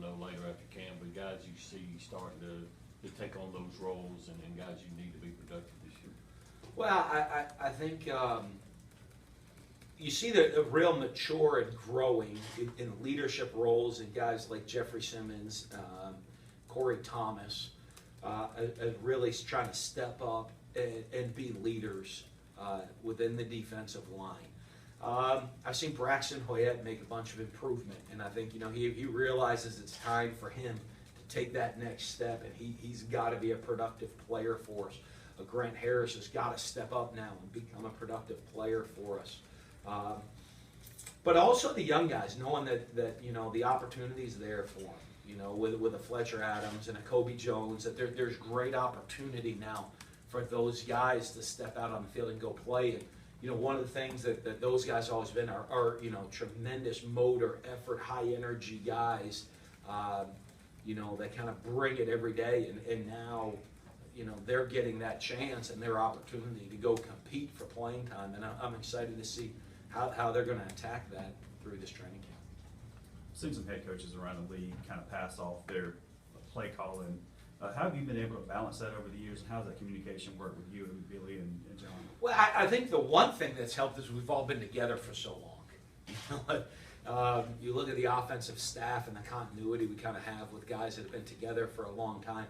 to know later after camp, but guys you see starting to take on those roles and guys you need to be productive this year? Well, I think you see the real mature and growing in leadership roles in guys like Jeffrey Simmons, Corey Thomas, really trying to step up and be leaders within the defensive line. I've seen Braxton Hoyette make a bunch of improvement, and I think he realizes it's time for him to take that next step, and he's got to be a productive player for us. Grant Harris has got to step up now and become a productive player for us. But also the young guys, knowing that the opportunity's there for them. With a Fletcher Adams and a Kobe Jones, that there's great opportunity now for those guys to step out on the field and go play. And one of the things that those guys always been are tremendous motor, effort, high energy guys. That kind of bring it every day, and now they're getting that chance and their opportunity to go compete for playing time, and I'm excited to see how they're going to attack that through this training camp. I've seen some head coaches around the league kind of pass off their play calling. How have you been able to balance that over the years, and how does that communication work with you and Billy and John? Well, I think the one thing that's helped is we've all been together for so long. You look at the offensive staff and the continuity we kind of have with guys that have been together for a long time.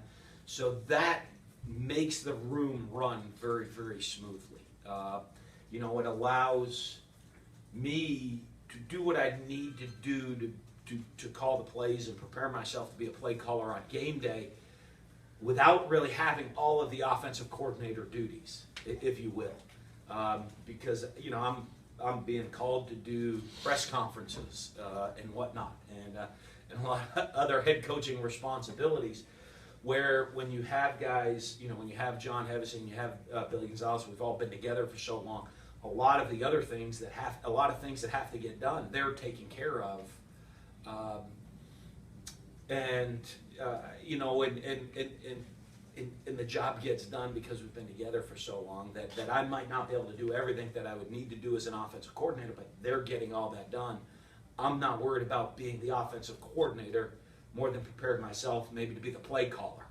So that makes the room run very, very smoothly. It allows me to do what I need to do to call the plays and prepare myself to be a play caller on game day without really having all of the offensive coordinator duties, if you will. Because, I'm being called to do press conferences and whatnot, and a lot of other head coaching responsibilities, where when you have guys, when you have John Hevison, you have Billy Gonzalez, we've all been together for so long, a lot of things that have to get done, they're taking care of. And the job gets done because we've been together for so long that I might not be able to do everything that I would need to do as an offensive coordinator, but they're getting all that done. I'm not worried about being the offensive coordinator, more than prepared myself maybe to be the play caller.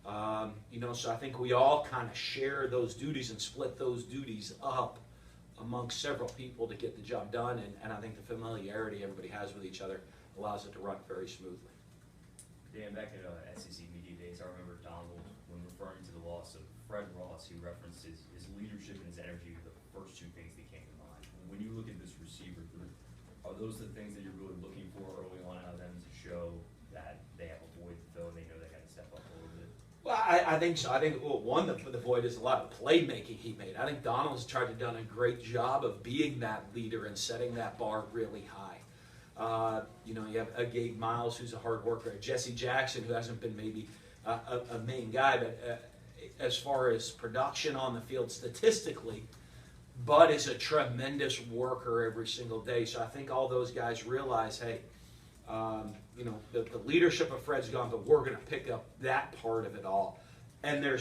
So I think we all kind of share those duties and split those duties up amongst several people to get the job done, and I think the familiarity everybody has with each other allows it to run very smoothly. Dan, back in SEC Media days, I remember Donald, when referring to the loss of Fred Ross, he referenced his leadership and his energy were the first two things that came to mind. When you look at this receiver group, are those the things that you're really looking for early on out of them to show that they have a void to fill and they know they got to step up a little bit? Well, I think so. I think, one, the void is a lot of playmaking he made. I think Donald's done a great job of being that leader and setting that bar really high. You have a Gabe Miles, who's a hard worker, Jesse Jackson, who hasn't been maybe a main guy, but as far as production on the field statistically, but is a tremendous worker every single day. So I think all those guys realize, hey, the leadership of Fred's gone, but we're going to pick up that part of it all. And there's